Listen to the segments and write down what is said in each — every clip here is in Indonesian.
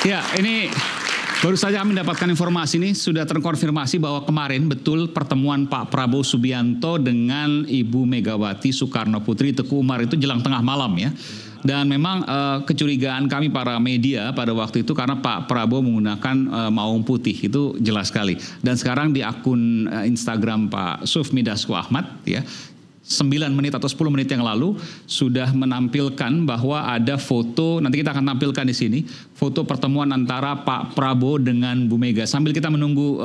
Ya, ini baru saja kami mendapatkan informasi ini sudah terkonfirmasi bahwa kemarin betul pertemuan Pak Prabowo Subianto dengan Ibu Megawati Soekarno Putri Teguh Umar itu jelang tengah malam ya. Dan memang kecurigaan kami para media pada waktu itu karena Pak Prabowo menggunakan maung putih, itu jelas sekali. Dan sekarang di akun Instagram Pak Sufmi Dasko Ahmad ya, 9 menit atau 10 menit yang lalu sudah menampilkan bahwa ada foto, nanti kita akan tampilkan di sini, foto pertemuan antara Pak Prabowo dengan Bu Mega. Sambil kita menunggu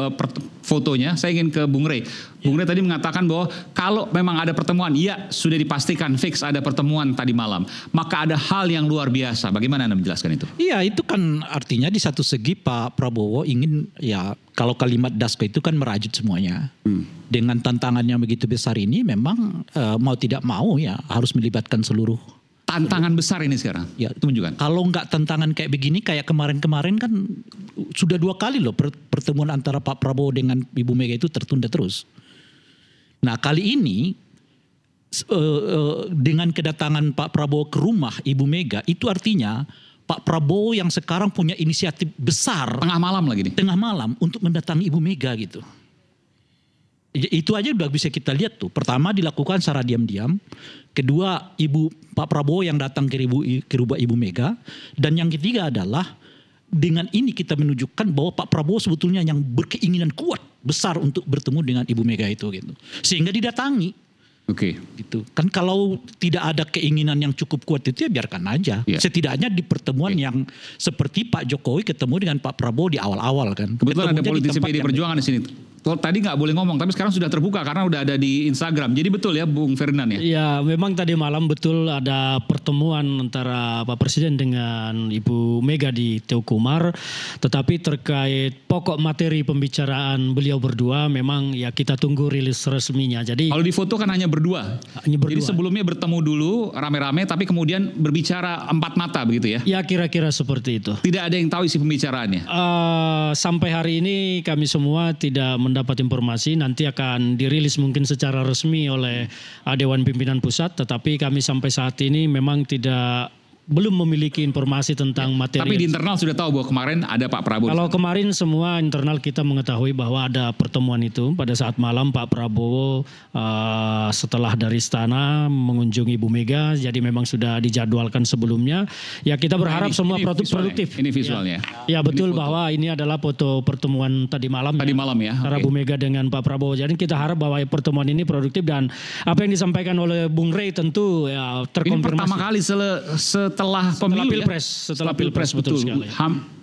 fotonya, saya ingin ke Bung Rey. Bung Rey tadi mengatakan bahwa kalau memang ada pertemuan, ya sudah dipastikan fix ada pertemuan tadi malam. Maka ada hal yang luar biasa. Bagaimana Anda menjelaskan itu? Iya, itu kan artinya di satu segi Pak Prabowo ingin, ya kalau kalimat Dasko itu kan merajut semuanya. Dengan tantangannya begitu besar ini memang mau tidak mau ya harus melibatkan seluruh. Tantangan besar ini sekarang, Ya, itu menunjukkan. Kalau nggak tantangan kayak begini, kayak kemarin-kemarin kan sudah 2 kali loh pertemuan antara Pak Prabowo dengan Ibu Mega itu tertunda terus. Nah kali ini dengan kedatangan Pak Prabowo ke rumah Ibu Mega itu artinya Pak Prabowo yang sekarang punya inisiatif besar. Tengah malam lagi nih. Tengah malam untuk mendatangi Ibu Mega gitu. Itu aja udah bisa kita lihat tuh. Pertama dilakukan secara diam-diam. Kedua Pak Prabowo yang datang ke rumah Ibu Mega. Dan yang ketiga adalah dengan ini kita menunjukkan bahwa Pak Prabowo sebetulnya yang berkeinginan kuat besar untuk bertemu dengan Ibu Mega itu gitu. Sehingga didatangi. Oke. Gitu. Kan kalau tidak ada keinginan yang cukup kuat itu ya biarkan aja. Yeah. Setidaknya di pertemuan yang seperti Pak Jokowi ketemu dengan Pak Prabowo di awal-awal kan. Kebetulan ada Ketemunya politisi di tempat PD yang Perjuangan di sini. Tadi nggak boleh ngomong, tapi sekarang sudah terbuka karena udah ada di Instagram. Jadi betul ya Bung Ferdinand ya? Ya, memang tadi malam betul ada pertemuan antara Pak Presiden dengan Ibu Mega di Teguh Umar. Tetapi terkait pokok materi pembicaraan beliau berdua memang ya kita tunggu rilis resminya. Jadi Kalau di foto kan hanya berdua. Jadi sebelumnya bertemu dulu rame-rame, tapi kemudian berbicara 4 mata begitu ya? ya kira-kira seperti itu. Tidak ada yang tahu isi pembicaraannya? Sampai hari ini kami semua tidak mendapat informasi, nanti akan dirilis mungkin secara resmi oleh Dewan Pimpinan Pusat, tetapi kami sampai saat ini memang belum memiliki informasi tentang materi. Tapi di internal sudah tahu bahwa kemarin ada Pak Prabowo. Kalau kemarin semua internal kita mengetahui bahwa ada pertemuan itu pada saat malam Pak Prabowo setelah dari istana mengunjungi Ibu Mega, jadi memang sudah dijadwalkan sebelumnya. Ya kita berharap semua produktif. Ini visualnya. Ya betul bahwa ini adalah foto pertemuan tadi malam. Tadi malam ya. Antara Bu Mega dengan Pak Prabowo. Jadi kita harap bahwa pertemuan ini produktif dan apa yang disampaikan oleh Bung Rey tentu ya terkonfirmasi. Ini pertama kali setelah pemilu Pilpres, ya? setelah Pilpres betul sekali.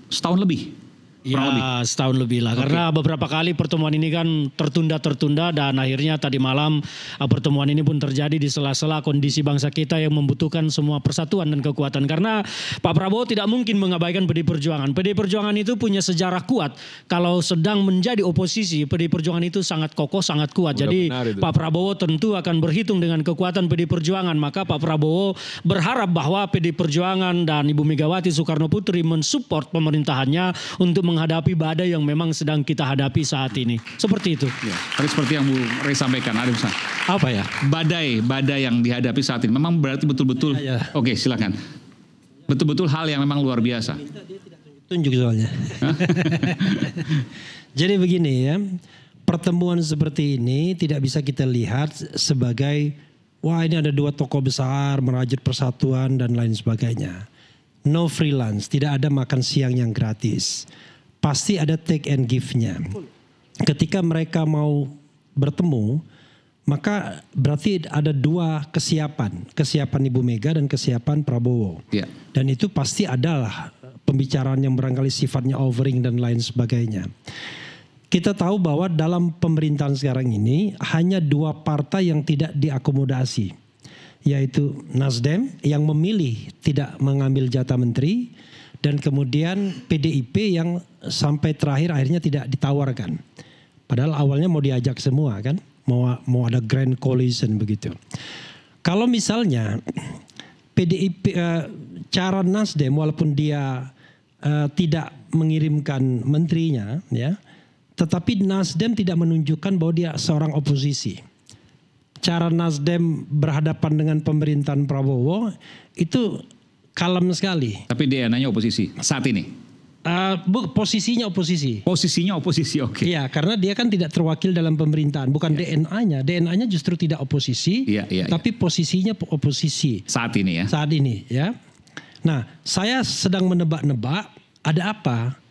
Setahun lebih. Ya setahun lebih lah. Karena beberapa kali pertemuan ini kan tertunda dan akhirnya tadi malam pertemuan ini pun terjadi di sela-sela kondisi bangsa kita yang membutuhkan semua persatuan dan kekuatan. Karena Pak Prabowo tidak mungkin mengabaikan PDI Perjuangan. PDI Perjuangan itu punya sejarah kuat. Kalau sedang menjadi oposisi, PDI Perjuangan itu sangat kokoh, sangat kuat. Jadi Pak Prabowo tentu akan berhitung dengan kekuatan PDI Perjuangan. Maka Pak Prabowo berharap bahwa PDI Perjuangan dan Ibu Megawati Soekarno Putri mensupport pemerintahannya untuk menghadapi badai yang memang sedang kita hadapi saat ini. Seperti itu. Ya, tadi seperti yang Bu Rey sampaikan, ada pesan. Apa ya? Badai yang dihadapi saat ini. Memang berarti betul-betul. Oke, silakan. Betul-betul hal yang memang luar biasa. Tunjuk soalnya. Jadi begini ya, pertemuan seperti ini tidak bisa kita lihat sebagai wah ini ada 2 tokoh besar merajut persatuan dan lain sebagainya. No freelance, tidak ada makan siang yang gratis. Pasti ada take and give-nya. Ketika mereka mau bertemu, maka berarti ada 2 kesiapan. Kesiapan Ibu Mega dan kesiapan Prabowo. Ya. Dan itu pasti adalah pembicaraan yang barangkali sifatnya overing dan lain sebagainya. Kita tahu bahwa dalam pemerintahan sekarang ini hanya 2 partai yang tidak diakomodasi. Yaitu Nasdem yang memilih tidak mengambil jatah menteri. Dan kemudian PDIP yang sampai terakhir akhirnya tidak ditawarkan. Padahal awalnya mau diajak semua kan. Mau ada grand coalition begitu. Kalau misalnya PDIP cara Nasdem walaupun dia tidak mengirimkan menterinya ya. Tetapi Nasdem tidak menunjukkan bahwa dia seorang oposisi. Cara Nasdem berhadapan dengan pemerintahan Prabowo itu kalem sekali. Tapi DNA-nya oposisi saat ini. Posisinya oposisi. Posisinya oposisi, oke. Iya, karena dia kan tidak terwakil dalam pemerintahan, bukan DNA-nya. DNA-nya justru tidak oposisi, tapi posisinya oposisi. Saat ini ya. Saat ini ya. Nah, saya sedang menebak-nebak ada apa?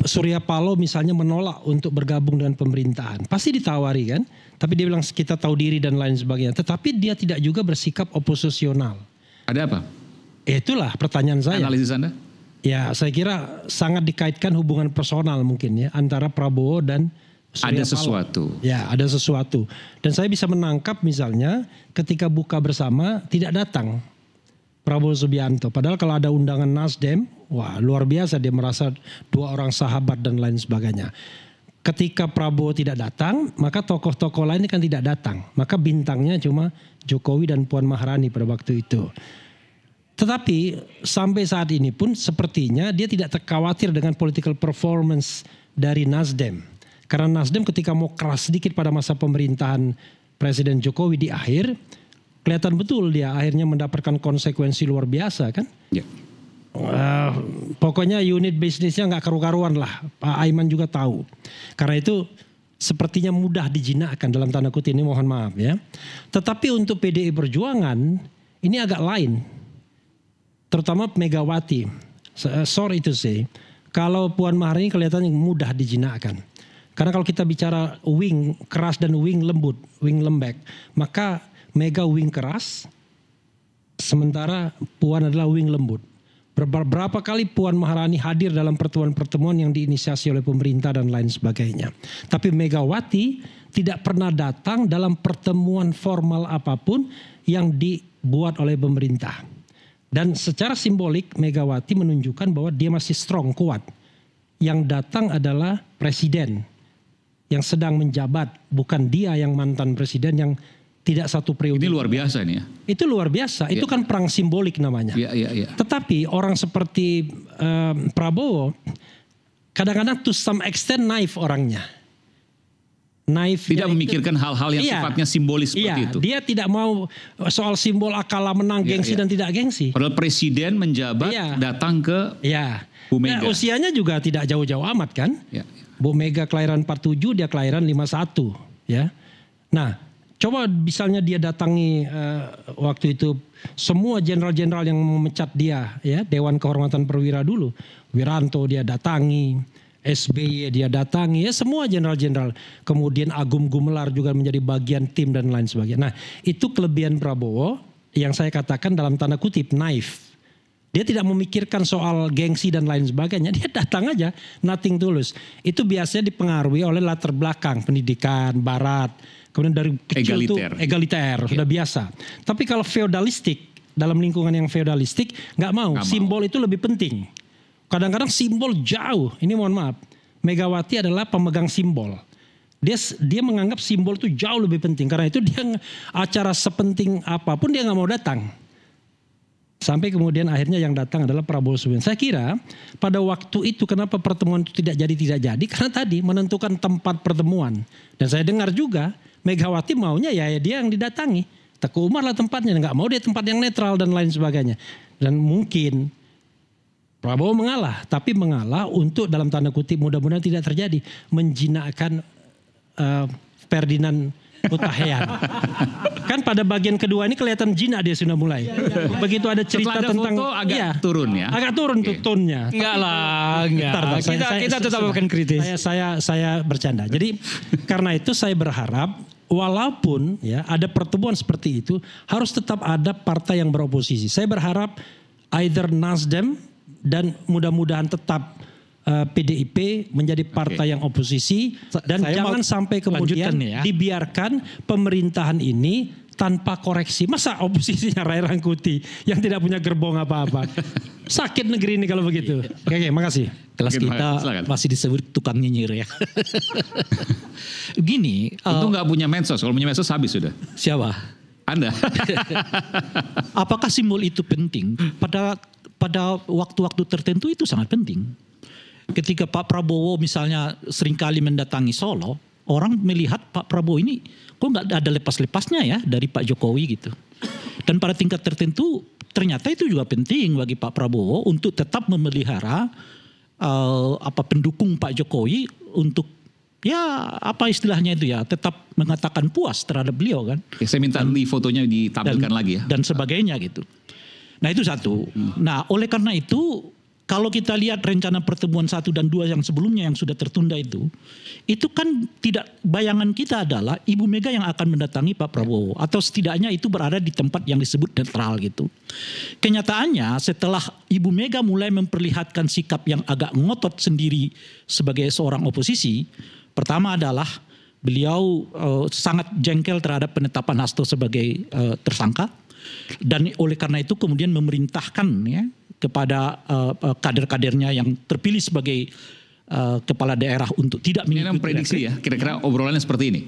Surya Paloh misalnya menolak untuk bergabung dengan pemerintahan. Pasti ditawari kan? Tapi dia bilang kita tahu diri dan lain sebagainya. Tetapi dia tidak juga bersikap oposisional. Ada apa? Itulah pertanyaan saya. Analisis Anda? Ya, saya kira sangat dikaitkan hubungan personal mungkin ya antara Prabowo dan Surya Ada sesuatu. Ya, ada sesuatu. Dan saya bisa menangkap misalnya ketika buka bersama tidak datang Prabowo Subianto. Padahal kalau ada undangan Nasdem, wah luar biasa dia merasa dua orang sahabat dan lain sebagainya. Ketika Prabowo tidak datang, maka tokoh-tokoh lain kan tidak datang. Maka bintangnya cuma Jokowi dan Puan Maharani pada waktu itu. Tetapi sampai saat ini pun sepertinya dia tidak khawatir dengan political performance dari Nasdem. Karena Nasdem ketika mau keras sedikit pada masa pemerintahan Presiden Jokowi di akhir, kelihatan betul dia akhirnya mendapatkan konsekuensi luar biasa kan. Ya. Pokoknya unit bisnisnya nggak karu-karuan lah. Pak Aiman juga tahu. Karena itu sepertinya mudah dijinakkan dalam tanda kutip ini, mohon maaf ya. Tetapi untuk PDI Perjuangan ini agak lain. Terutama Megawati. Sorry to say, kalau Puan Maharani kelihatannya mudah dijinakkan. Karena kalau kita bicara wing keras dan wing lembut, wing lembek, maka Mega wing keras, sementara Puan adalah wing lembut. Berapa kali Puan Maharani hadir dalam pertemuan-pertemuan yang diinisiasi oleh pemerintah dan lain sebagainya. Tapi Megawati tidak pernah datang dalam pertemuan formal apapun yang dibuat oleh pemerintah. Dan secara simbolik Megawati menunjukkan bahwa dia masih strong, kuat. Yang datang adalah presiden yang sedang menjabat, bukan dia yang mantan presiden yang tidak satu periode. Ini luar biasa nih ya. Itu luar biasa, itu kan perang simbolik namanya. Iya. Tetapi orang seperti Prabowo kadang-kadang to some extent naif orangnya. Naif, tidak memikirkan hal-hal yang sifatnya simbolis seperti itu. Dia tidak mau soal simbol akala menang, gengsi dan tidak gengsi. Padahal presiden menjabat datang ke Bu Mega. Usianya juga tidak jauh-jauh amat kan. Bu Mega kelahiran 47, dia kelahiran 51 ya. Nah, coba misalnya dia datangi waktu itu semua jenderal-jenderal yang memecat dia ya, Dewan Kehormatan Perwira dulu. Wiranto dia datangi, SBY dia datangi, ya semua jenderal-jenderal. Kemudian Agung Gumelar juga menjadi bagian tim dan lain sebagainya. Nah, itu kelebihan Prabowo yang saya katakan dalam tanda kutip naif. Dia tidak memikirkan soal gengsi dan lain sebagainya. Dia datang aja, nothing tulus. Itu biasanya dipengaruhi oleh latar belakang pendidikan barat. Kemudian dari kecil itu egaliter, sudah biasa. Tapi kalau feodalistik, dalam lingkungan yang feodalistik nggak mau. Simbol itu lebih penting. Kadang-kadang simbol jauh. Ini mohon maaf. Megawati adalah pemegang simbol. Dia menganggap simbol itu jauh lebih penting. Karena itu dia acara sepenting apapun dia nggak mau datang. Sampai kemudian akhirnya yang datang adalah Prabowo Subianto. Saya kira pada waktu itu kenapa pertemuan itu tidak jadi. Karena tadi menentukan tempat pertemuan. Dan saya dengar juga Megawati maunya ya dia yang didatangi. Teguh Umar lah tempatnya. Nggak mau dia tempat yang netral dan lain sebagainya. Dan mungkin Prabowo mengalah, tapi mengalah untuk dalam tanda kutip mudah-mudahan tidak terjadi menjinakkan Ferdinand Hutahian. Kan pada bagian kedua ini kelihatan jinak dia sudah mulai. Begitu ada cerita tentang foto agak turun ya. Agak turun tuh tone-nya. Enggak lah, enggak. Kita tetap akan kritis. Saya bercanda. Jadi karena itu saya berharap walaupun ya ada pertemuan seperti itu harus tetap ada partai yang beroposisi. Saya berharap either Nasdem dan mudah-mudahan tetap PDIP menjadi partai yang oposisi dan jangan sampai kemudian dibiarkan pemerintahan ini tanpa koreksi. Masa oposisinya Ray Rangkuti yang tidak punya gerbong apa-apa. Sakit negeri ini kalau begitu. Oke, makasih. Kelas kita masih disebut tukang nyinyir ya. Gini. Itu nggak punya medsos. Kalau punya medsos habis sudah. Siapa? Anda. Apakah simbol itu penting? Pada waktu-waktu tertentu itu sangat penting. Ketika Pak Prabowo misalnya seringkali mendatangi Solo, orang melihat Pak Prabowo ini kok nggak ada lepas-lepasnya ya dari Pak Jokowi gitu. Dan pada tingkat tertentu ternyata itu juga penting bagi Pak Prabowo untuk tetap memelihara pendukung Pak Jokowi untuk ya apa istilahnya itu ya tetap mengatakan puas terhadap beliau kan. Oke, saya minta di fotonya ditampilkan lagi ya. Dan sebagainya gitu. Nah itu satu. Nah oleh karena itu kalau kita lihat rencana pertemuan 1 dan 2 yang sebelumnya yang sudah tertunda itu kan tidak, bayangan kita adalah Ibu Mega yang akan mendatangi Pak Prabowo atau setidaknya itu berada di tempat yang disebut netral gitu. Kenyataannya setelah Ibu Mega mulai memperlihatkan sikap yang agak ngotot sendiri sebagai seorang oposisi, pertama adalah beliau sangat jengkel terhadap penetapan Hasto sebagai tersangka. Dan oleh karena itu kemudian memerintahkan ya kepada kader-kadernya yang terpilih sebagai kepala daerah untuk tidak mengikuti. Ini prediksi ya, kira-kira obrolannya seperti ini?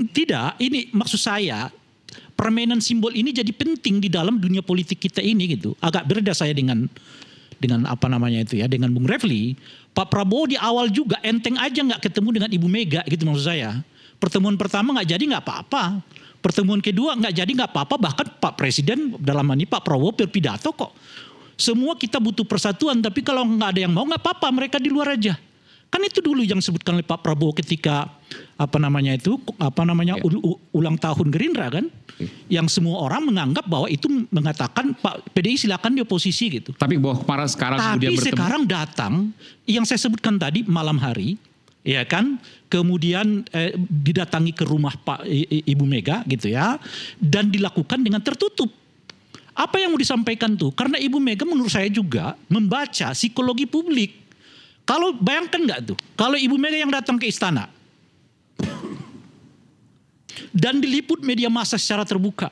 Tidak, ini maksud saya permainan simbol ini jadi penting di dalam dunia politik kita ini gitu. Agak berbeda saya dengan apa namanya itu ya, dengan Bung Refli. Pak Prabowo di awal juga enteng aja nggak ketemu dengan Ibu Mega gitu maksud saya. Pertemuan pertama nggak jadi nggak apa-apa. Pertemuan kedua nggak jadi nggak apa-apa, bahkan Pak Presiden dalam ini Pak Prabowo berpidato kok. Semua kita butuh persatuan, tapi kalau nggak ada yang mau nggak apa-apa, mereka di luar aja. Kan itu dulu yang disebutkan oleh Pak Prabowo ketika ulang tahun Gerindra kan, yang semua orang menganggap bahwa itu mengatakan Pak PDI silakan di oposisi gitu. Tapi bahwa para sekarang kemudian bertemu. Tapi sekarang datang yang saya sebutkan tadi malam hari. Ya kan, kemudian didatangi ke rumah Ibu Mega gitu ya, dan dilakukan dengan tertutup. Apa yang mau disampaikan tuh? Karena Ibu Mega menurut saya juga membaca psikologi publik. Kalau bayangkan nggak tuh, kalau Ibu Mega yang datang ke istana dan diliput media massa secara terbuka.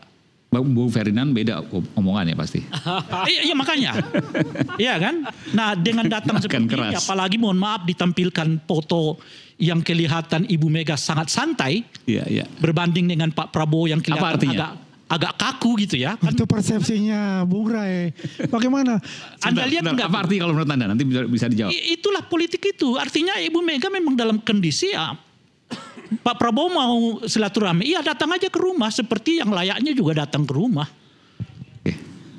Bu Ferdinand beda omongannya pasti. Iya makanya. Iya kan? Nah dengan datang seperti ini, apalagi mohon maaf ditampilkan foto yang kelihatan Ibu Mega sangat santai. Iya. Berbanding dengan Pak Prabowo yang kelihatan agak kaku gitu ya. Itu persepsinya Bung Rai. Bagaimana? Anda lihat enggak? Apa arti kalau menurut Anda? Nanti bisa dijawab. Itulah politik itu. Artinya Ibu Mega memang dalam kondisi ya Pak Prabowo mau silaturahmi, iya datang aja ke rumah seperti yang layaknya juga datang ke rumah.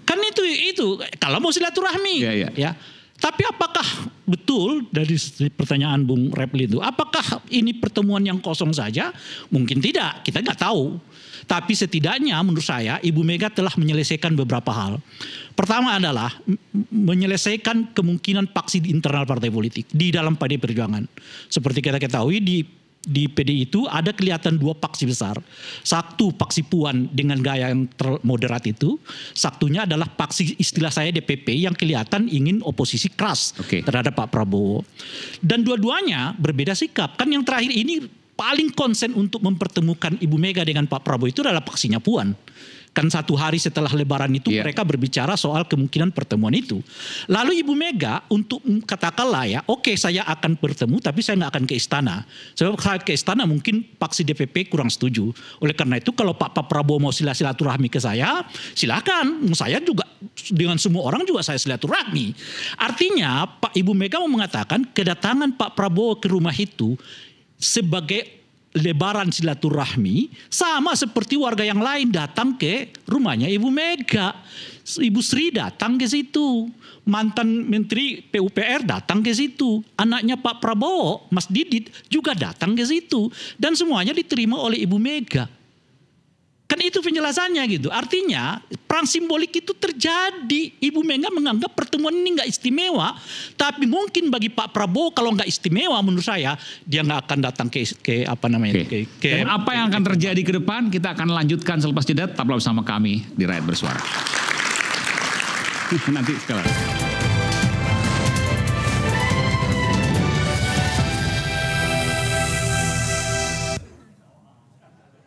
Kan itu kalau mau silaturahmi. Ya. Tapi apakah betul dari pertanyaan Bung Refli itu, apakah ini pertemuan yang kosong saja? Mungkin tidak, kita nggak tahu. Tapi setidaknya menurut saya Ibu Mega telah menyelesaikan beberapa hal. Pertama adalah menyelesaikan kemungkinan paksi di internal partai politik di dalam PDI Perjuangan. Seperti kita ketahui di PDI itu ada kelihatan 2 paksi besar. Satu paksi Puan dengan gaya yang moderat itu. Satunya adalah paksi istilah saya DPP yang kelihatan ingin oposisi keras terhadap Pak Prabowo. Dan dua-duanya berbeda sikap. Kan yang terakhir ini paling konsen untuk mempertemukan Ibu Mega dengan Pak Prabowo itu adalah paksinya Puan. Kan 1 hari setelah Lebaran itu mereka berbicara soal kemungkinan pertemuan itu. Lalu Ibu Mega untuk katakanlah ya, oke, saya akan bertemu tapi saya nggak akan ke istana. Sebab saya ke istana mungkin paksi DPP kurang setuju. Oleh karena itu kalau Pak Prabowo mau silaturahmi ke saya, silakan. Saya juga dengan semua orang juga saya silaturahmi. Artinya Ibu Mega mau mengatakan kedatangan Pak Prabowo ke rumah itu sebagai lebaran silaturahmi sama seperti warga yang lain datang ke rumahnya Ibu Mega. Ibu Sri datang ke situ. Mantan Menteri PUPR datang ke situ. Anaknya Pak Prabowo, Mas Didit juga datang ke situ. Dan semuanya diterima oleh Ibu Mega. Kan itu penjelasannya gitu. Artinya perang simbolik itu terjadi. Ibu Mega menganggap pertemuan ini nggak istimewa. Tapi mungkin bagi Pak Prabowo kalau nggak istimewa menurut saya dia nggak akan datang ke Dan apa yang akan terjadi ke depan kita akan lanjutkan selepas jeda. Tetaplah bersama kami di Rakyat Bersuara. Nanti sekali lagi.